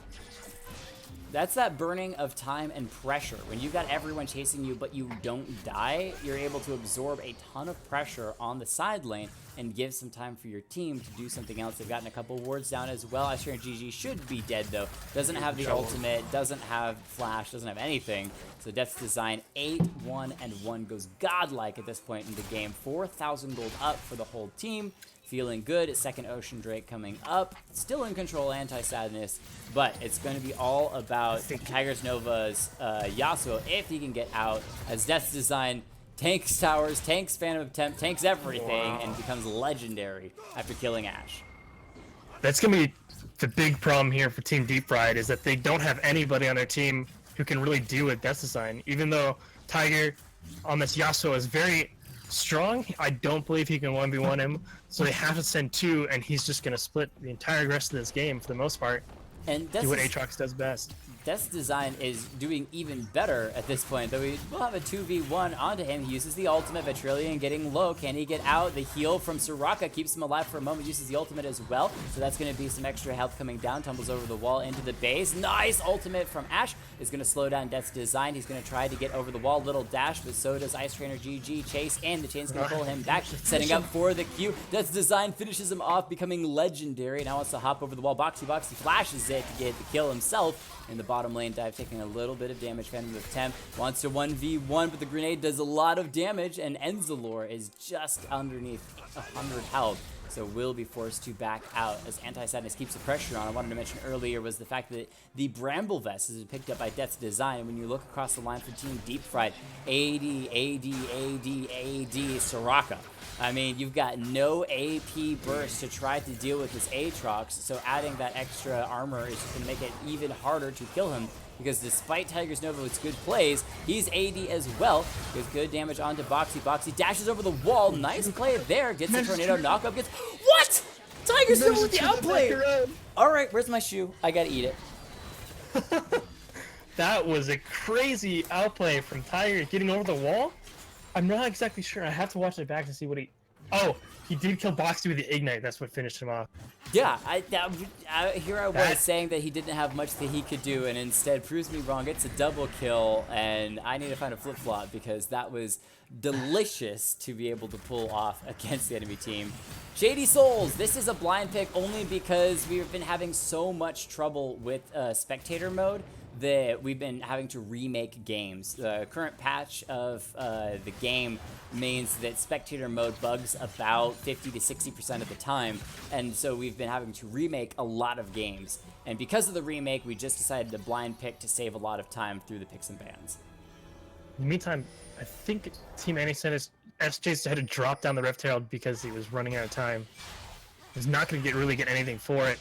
That's that burning of time and pressure. When you've got everyone chasing you but you don't die, you're able to absorb a ton of pressure on the side lane and give some time for your team to do something else. They've gotten a couple wards down as well. Ice Trainer GG should be dead though. Doesn't have the ultimate, doesn't have flash, doesn't have anything. So Death's Design 8-1-1 goes godlike at this point in the game. 4,000 gold up for the whole team. Feeling good. Second Ocean Drake coming up. Still in control, Anti-Sadness, but it's going to be all about Tigers Nova's Yasuo if he can get out, as Death's Design tanks towers, tanks Phantom of Temp, tanks everything, and becomes legendary after killing Ashe. That's going to be the big problem here for Team Deep Fried, is that they don't have anybody on their team who can really deal with Death Design. Even though Tiger on this Yasuo is very strong, I don't believe he can 1v1 him, so they have to send two, and he's just going to split the entire rest of this game for the most part. And Do what Aatrox does best. Death's Design is doing even better at this point, though we will have a 2v1 onto him. He uses the ultimate, Vitrillion getting low. Can he get out? The heal from Soraka keeps him alive for a moment, uses the ultimate as well. So that's going to be some extra health coming down, tumbles over the wall into the base. Nice ultimate from Ashe is going to slow down Death's Design. He's going to try to get over the wall, little dash, but so does Ice Trainer GG. Chase in, the chain's going to pull him back, setting up for the Q. Death's Design finishes him off, becoming legendary. Now wants to hop over the wall. Boxy flashes it to get the kill himself. In the bottom lane dive, taking a little bit of damage. Phantom of Temp wants to 1v1, but the grenade does a lot of damage, and Enzalor is just underneath 100 health, so will be forced to back out as Anti-Sadness keeps the pressure on. I wanted to mention earlier was the fact that the Bramble Vest has been picked up by Death's Design, and when you look across the line for Team Deep Fried, AD, Soraka. I mean, you've got no AP burst to try to deal with this Aatrox, so adding that extra armor is just going to make it even harder to kill him, because despite Tigers Nova with good plays, he's AD as well. Gets good damage onto Boxy. Boxy dashes over the wall. Nice play there. Gets the tornado knockup. Gets... What? Tigers Nova with the outplay! Alright, where's my shoe? I gotta eat it. That was a crazy outplay from Tiger getting over the wall. I'm not exactly sure. I have to watch it back to see what he... Oh, he did kill Boxy with the Ignite. That's what finished him off. Yeah, here I was saying that he didn't have much that he could do, and instead proves me wrong. It's a double kill, and I need to find a flip-flop because that was delicious to be able to pull off against the enemy team. Shady Souls, this is a blind pick only because we've been having so much trouble with spectator mode that we've been having to remake games. The current patch of the game means that spectator mode bugs about 50 to 60% of the time, and so we've been having to remake a lot of games. And because of the remake, we just decided to blind pick to save a lot of time through the picks and bans. In the meantime, I think Team Anti-Sadness SJ's had to drop down the Rift Herald because he was running out of time. He's not going to really get anything for it.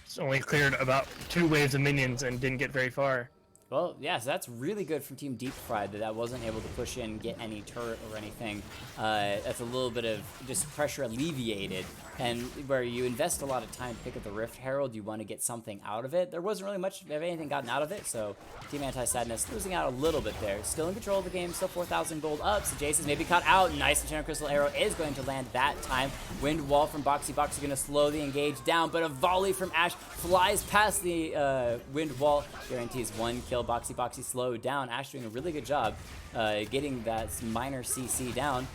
It's only cleared about 2 waves of minions and didn't get very far. Well, yeah, so that's really good from Team Deep Fried that wasn't able to push in, get any turret or anything. That's a little bit of just pressure alleviated. And where you invest a lot of time to pick up the Rift Herald, you want to get something out of it. There wasn't really much of anything gotten out of it, so Team Anti-Sadness losing out a little bit there. Still in control of the game, still 4,000 gold up, so Jason's maybe caught out. Nice, Enchanted Crystal Arrow is going to land that time. Wind Wall from Boxy. Boxy going to slow the engage down, but a volley from Ashe flies past the Wind Wall. Guarantees 1 kill. Boxy slowed down. Ashe doing a really good job getting that minor CC down.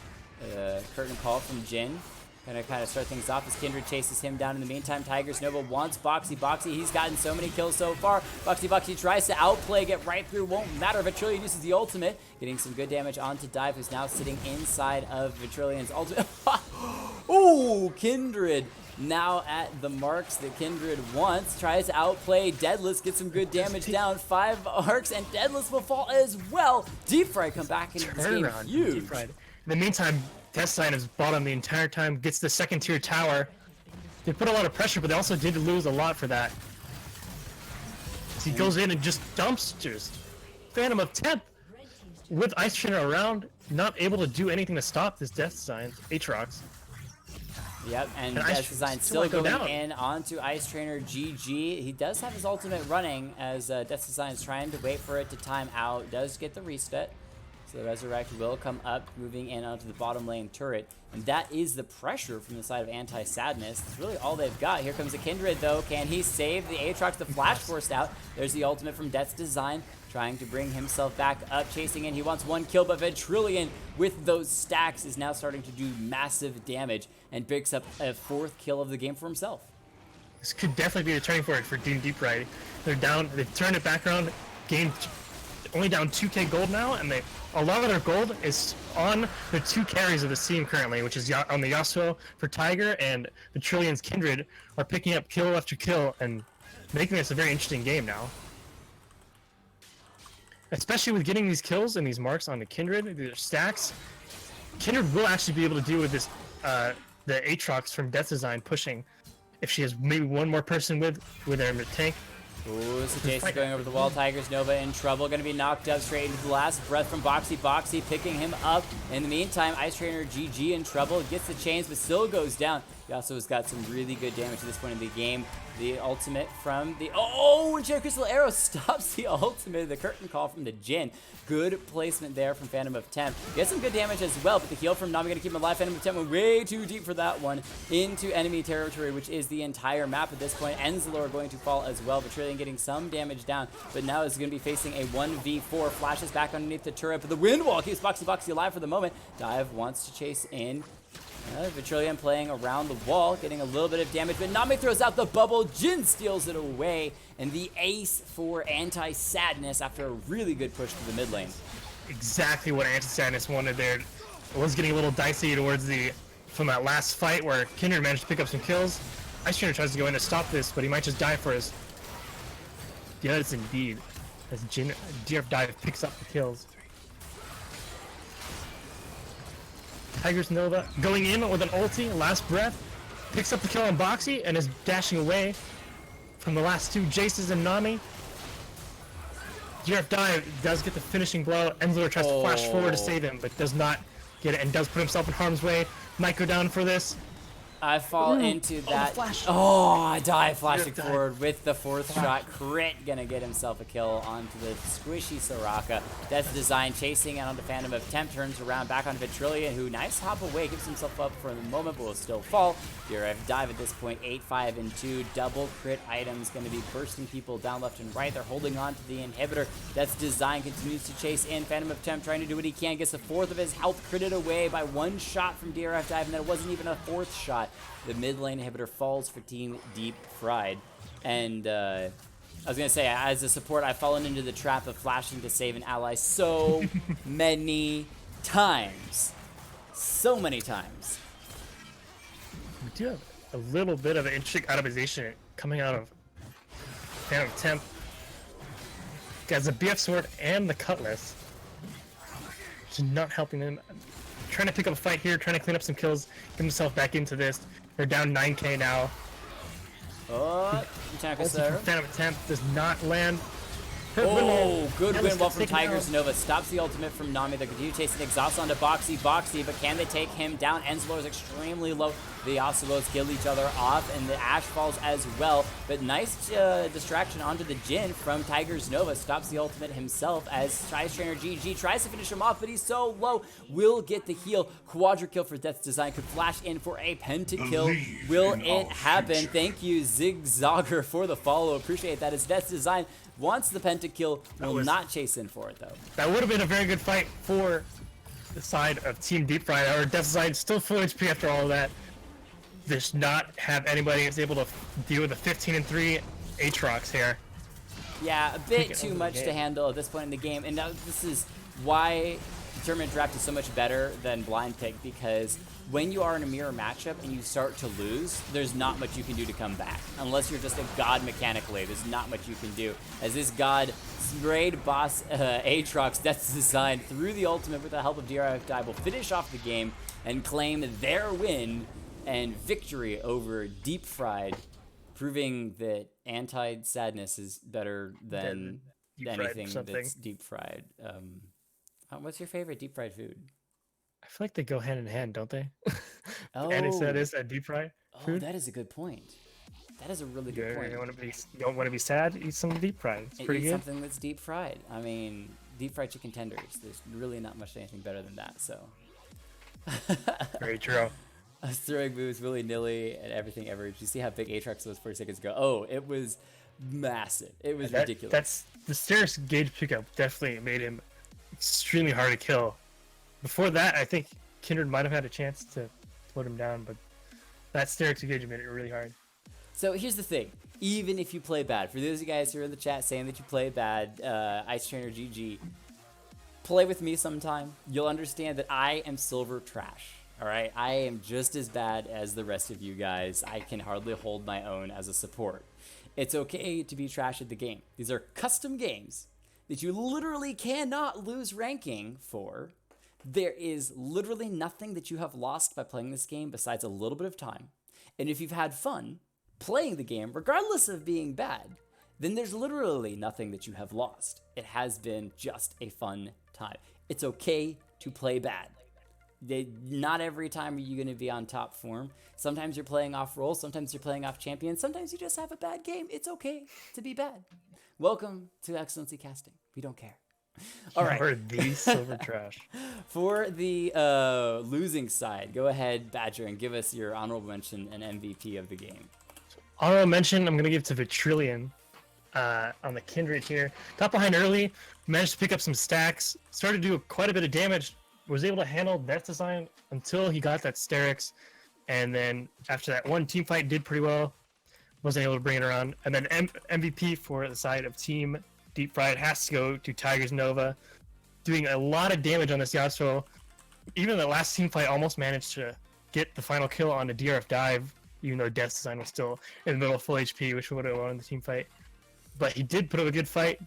Curtain call from Jin. Gonna kind of start things off as Kindred chases him down. In the meantime, Tigers Nova wants Boxy. He's gotten so many kills so far. Boxy tries to outplay, get right through. Won't matter. Vitrillion uses the ultimate, getting some good damage onto Dive, who's now sitting inside of Vitrillion's ultimate. Ooh, Kindred now at the marks that Kindred wants. Tries to outplay Deadless, gets some good damage down. 5 arcs, and Deadless will fall as well. Deep Fry come back into this game. Huge. In the meantime, Death Sign is bottom the entire time, gets the second tier tower. They put a lot of pressure, but they also did lose a lot for that. He goes in and just dumps Phantom of Temp with Ice Trainer around, not able to do anything to stop this Death Sign, Aatrox. Yep, and And Ice Death's Design still still might go going down. in onto Ice Trainer GG. He does have his ultimate running as Death's Design is trying to wait for it to time out. Does get the reset. So the Resurrect will come up, moving in onto the bottom lane turret. And that is the pressure from the side of Anti-Sadness. That's really all they've got. Here comes the Kindred, though. Can he save the Aatrox? The Flash forced out. There's the ultimate from Death's Design, trying to bring himself back up, chasing in. He wants one kill, but Ventrilion, with those stacks, is now starting to do massive damage and picks up a 4th kill of the game for himself. This could definitely be the turning point for Team Deep Fried. They're down. They've turned it back around. Gained only down 2k gold now, and a lot of their gold is on the 2 carries of the team currently, which is on the Yasuo for Tiger, and the Trillion's Kindred are picking up kill after kill and making this a very interesting game now. Especially with getting these kills and these marks on the Kindred, their stacks. Kindred will actually be able to deal with this, the Aatrox from Death Design pushing. If she has maybe one more person with her in the tank. Ooh, so Jason going over the wall. Tigers Nova in trouble. Going to be knocked up straight into the last breath from Boxy. Boxy picking him up. In the meantime, Ice Trainer GG in trouble. Gets the chains, but still goes down. He also has got some really good damage at this point in the game. The ultimate from the... Oh, and Cherry Crystal Arrow stops the ultimate. The curtain call from the Jhin. Good placement there from Phantom of Temp. Gets some good damage as well, but the heal from Nami going to keep him alive. Phantom of Temp went way too deep for that one into enemy territory, which is the entire map at this point. Enzalor going to fall as well, but Trillion getting some damage down, but now is going to be facing a 1v4. Flashes back underneath the turret, but the wind wall keeps Boxy alive for the moment. Dive wants to chase in. Vitrillion playing around the wall, getting a little bit of damage, but Nami throws out the bubble. Jhin steals it away, and the ace for Anti-Sadness after a really good push to the mid lane. Exactly what Anti-Sadness wanted there. It was getting a little dicey towards from that last fight where Kindred managed to pick up some kills. Ice Trainer tries to go in to stop this, but he might just die for us. Yes, indeed. As DRF Dive picks up the kills. Tigers Nova going in with an ulti, last breath, picks up the kill on Boxy and is dashing away from the last 2 Jaces and Nami. DRF Dive does get the finishing blow. Enzalor tries to flash forward to save him, but does not get it and does put himself in harm's way. Might go down for this. I fall into that. I die flashing forward with the 4th shot. Crit gonna get himself a kill onto the squishy Soraka. Death Design chasing out onto Phantom of Temp, turns around back onto Vitrillion, who nice hop away, gives himself up for the moment, but will still fall. DRF Dive at this point, 8-5-2, double crit items, gonna be bursting people down left and right. They're holding on to the inhibitor. Death Design continues to chase in. Phantom of Temp trying to do what he can, gets the 4th of his health critted away by 1 shot from DRF Dive, and that wasn't even a 4th shot. The mid lane inhibitor falls for Team Deep Fried. And I was going to say, as a support, I've fallen into the trap of flashing to save an ally so many times. So many times. We do have a little bit of an interesting itemization coming out of Phantom Temp. Got the BF Sword and the Cutlass. Which is not helping them. Trying to pick up a fight here, trying to clean up some kills, get himself back into this. They're down 9k now. Oh, Phantom Attempt does not land. Oh, good win wall from Tigers Nova. Stops the ultimate from Nami. They continue chasing exhaust onto Boxy, but can they take him down? Enzalor is extremely low. The Yasuos kill each other off, and the Ashe falls as well. But nice distraction onto the Jhin from Tigers Nova. Stops the ultimate himself as Ice Trainer GG tries to finish him off, but he's so low. Will get the heal. Quadra kill for Death's Design. Could flash in for a pentakill. Will it happen? Thank you, Zigzagger, for the follow. Appreciate that. As Death's Design wants the pentakill, will not chase in for it though. That would have been a very good fight for the side of Team Deep Fried. Our Death's Design still full HP after all of that. Does not have anybody that's able to deal with the 15-3 Aatrox here. Yeah, a bit too much to handle at this point in the game, and now this is why Tournament Draft is so much better than Blind Pick, because when you are in a mirror matchup and you start to lose, there's not much you can do to come back. Unless you're just a god mechanically, there's not much you can do. As this god sprayed boss Aatrox, Death's Design, through the ultimate with the help of DRF Dive, will finish off the game and claim their win and victory over Deep Fried, proving that Anti-Sadness is better than anything that's deep fried. What's your favorite deep fried food? I feel like they go hand in hand, don't they? And it said it's a deep fry Oh, food. that is a good point. That is a really You good point. don't want to be sad. Eat some deep fried. It's pretty Eat good. something that's deep fried. I mean, deep fried chicken tenders. There's really not much anything better than that. So. Very true. I was throwing moves willy nilly and everything ever. Did you see how big Aatrox was 40 seconds ago? Oh, it was massive. It was ridiculous. That's the Steris gauge pickup definitely made him extremely hard to kill. Before that, I think Kindred might have had a chance to slow him down, but that Steris engagement made it really hard. So here's the thing. Even if you play bad, for those of you guys who are in the chat saying that you play bad, Ice Trainer GG, play with me sometime. You'll understand that I am silver trash. All right, I am just as bad as the rest of you guys. I can hardly hold my own as a support. It's okay to be trash at the game. These are custom games that you literally cannot lose ranking for. There is literally nothing that you have lost by playing this game besides a little bit of time. And if you've had fun playing the game, regardless of being bad, then there's literally nothing that you have lost. It has been just a fun time. It's okay to play bad. Not every time are you going to be on top form. Sometimes you're playing off roll, sometimes you're playing off champion, sometimes you just have a bad game. It's okay to be bad. Welcome to XLNC Casting. We don't care. All right. Or the silver trash. For the losing side, go ahead, Badger, and give us your honorable mention and MVP of the game. Honorable mention, I'm going to give to Vitrillion on the Kindred here. Got behind early, managed to pick up some stacks, started to do quite a bit of damage, was able to handle Death Design until he got that Sterix, and then after that one team fight did pretty well, wasn't able to bring it around. And then MVP for the side of Team Deep Fried has to go to Tigers Nova, doing a lot of damage on this Yasuo. Even the last team fight almost managed to get the final kill on a DRF dive, even though Death Design was still in the middle of full HP, which would have won the team fight. But he did put up a good fight,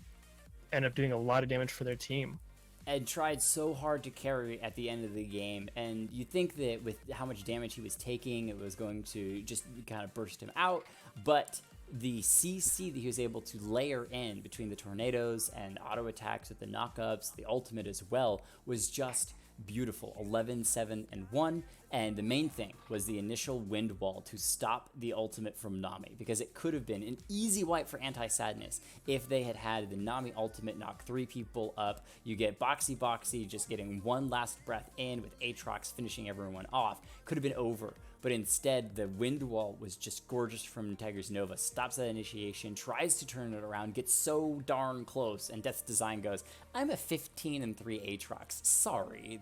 ended up doing a lot of damage for their team. And tried so hard to carry at the end of the game, and you think that with how much damage he was taking, it was going to just kind of burst him out, but the CC that he was able to layer in between the tornadoes and auto attacks with the knockups, the ultimate as well, was just beautiful. 11, 7, and 1. And the main thing was the initial wind wall to stop the ultimate from Nami, because it could have been an easy wipe for Anti-Sadness if they had had the Nami ultimate knock 3 people up. You get Boxy just getting one last breath in with Aatrox finishing everyone off. Could have been over. But instead, the wind wall was just gorgeous from Tigers Nova. Stops that initiation, tries to turn it around, gets so darn close, and Death's Design goes, I'm a 15-3 Aatrox. Sorry.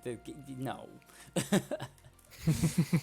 No.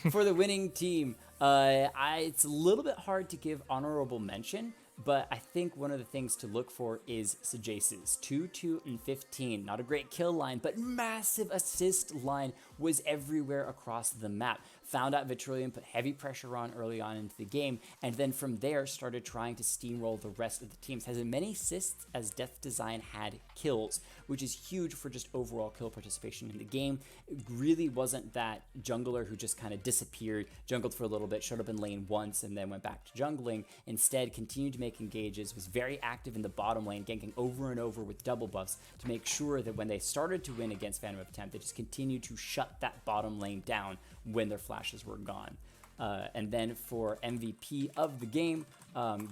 For the winning team, it's a little bit hard to give honorable mention, but I think one of the things to look for is Sejace's 2, 2, and 15. Not a great kill line, but massive assist line was everywhere across the map. Found out Vitrillion, put heavy pressure on early on into the game, and then from there started trying to steamroll the rest of the teams. Has as many assists as Death Design had kills, which is huge for just overall kill participation in the game. It really wasn't that jungler who just kind of disappeared, jungled for a little bit, showed up in lane once, and then went back to jungling. Instead, continued to make engages, was very active in the bottom lane, ganking over and over with double buffs to make sure that when they started to win against Phantom of Temp, they just continued to shut that bottom lane down when their flashes were gone. And then for MVP of the game,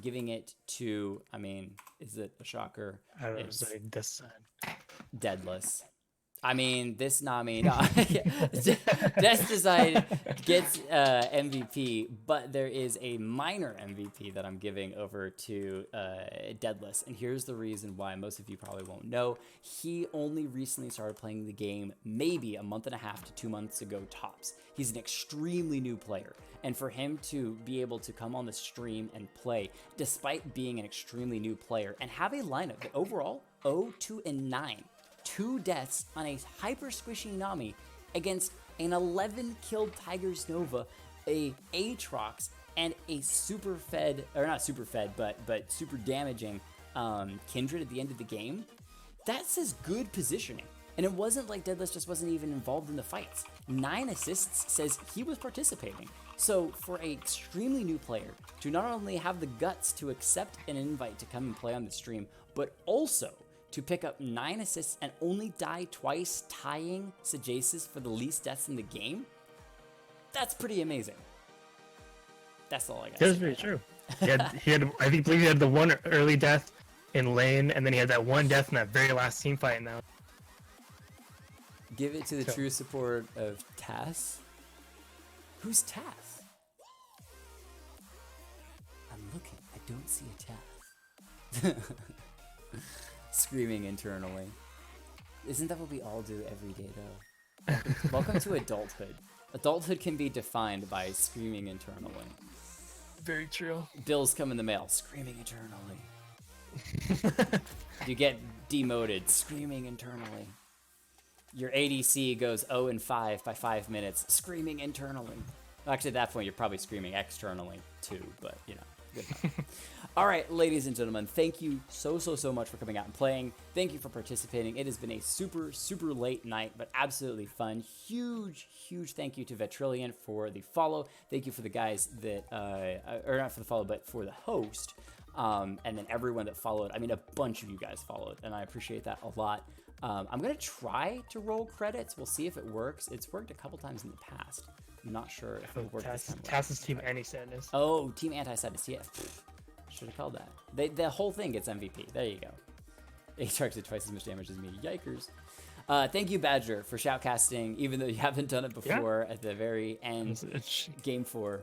giving it to, I mean, is it a shocker? I don't know, It's it's like this side. Deadless. I mean, this Nami, no. Death Design gets MVP, but there is a minor MVP that I'm giving over to Deadless, and here's the reason why. Most of you probably won't know. He only recently started playing the game maybe a month and a half to 2 months ago tops. He's an extremely new player, and for him to be able to come on the stream and play, despite being an extremely new player, and have a lineup that overall 0, 2, and 9. 2 deaths on a hyper squishy Nami against an 11 killed Tigers Nova, a Aatrox, and a super fed, or not super fed, but super damaging Kindred at the end of the game. That says good positioning. And it wasn't like Deadless just wasn't even involved in the fights. 9 assists says he was participating. So for an extremely new player to not only have the guts to accept an invite to come and play on the stream, but also to pick up 9 assists and only die twice, tying Sejace's for the least deaths in the game, That's pretty amazing. That's all I got. That's pretty true. I believe he had the one early death in lane, and then he had that one death in that very last team fight now. Give it to the Cool. true support of Tass. Who's Tass? I'm looking. I don't see a Tass. Screaming internally. Isn't that what we all do every day, though? Welcome to adulthood. Adulthood can be defined by screaming internally. Very true. Bills come in the mail. Screaming internally. You get demoted. Screaming internally. Your ADC goes 0-5 by 5 minutes. Screaming internally. Well, actually, at that point, you're probably screaming externally, too. But, you know, good enough. All right, ladies and gentlemen, thank you so much for coming out and playing. Thank you for participating. It has been a super late night, but absolutely fun. Huge thank you to Vetrillion for the follow. Thank you for the guys that, or not for the follow, but for the host. And then everyone that followed. I mean, a bunch of you guys followed, and I appreciate that a lot. I'm going to try to roll credits. We'll see if it works. It's worked a couple times in the past. I'm not sure if it worked this time. Tass's team anti-sadness. Oh, Team Anti-Sadness, yeah. Should have called that. The whole thing gets MVP. There you go. Aatrox did twice as much damage as me. Yikers. Thank you, Badger, for shoutcasting, even though you haven't done it before at the very end. Game 4.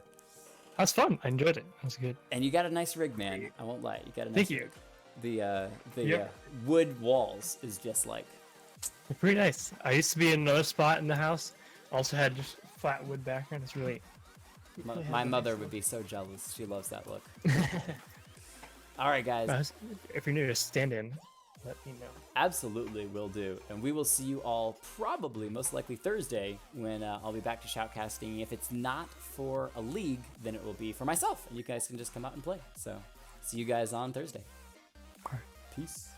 That was fun. I enjoyed it. That was good. And you got a nice rig, man. I won't lie. You got a nice Thank you. rig. The wood walls is just like... They're pretty nice. I used to be in another spot in the house. Also had just flat wood background. It's really... My mother would be so jealous. She loves that look. All right, guys. If you're new to stand in, let me know. Absolutely will do. And we will see you all probably, most likely Thursday, when I'll be back to shoutcasting. If it's not for a league, then it will be for myself. And you guys can just come out and play. So see you guys on Thursday. All right. Peace.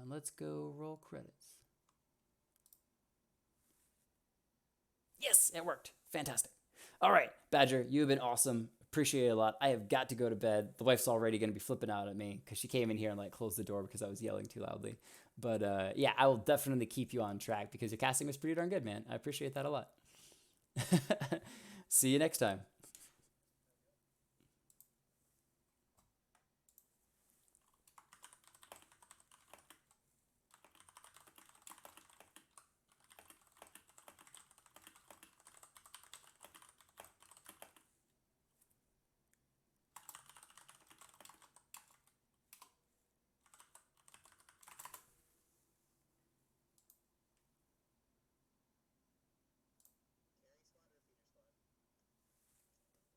Let's go roll credits. Yes, it worked. Fantastic. All right, Badger, you have been awesome. Appreciate it a lot. I have got to go to bed. The wife's already going to be flipping out at me because she came in here and like closed the door because I was yelling too loudly. But yeah, I will definitely keep you on track because your casting was pretty darn good, man. I appreciate that a lot. See you next time.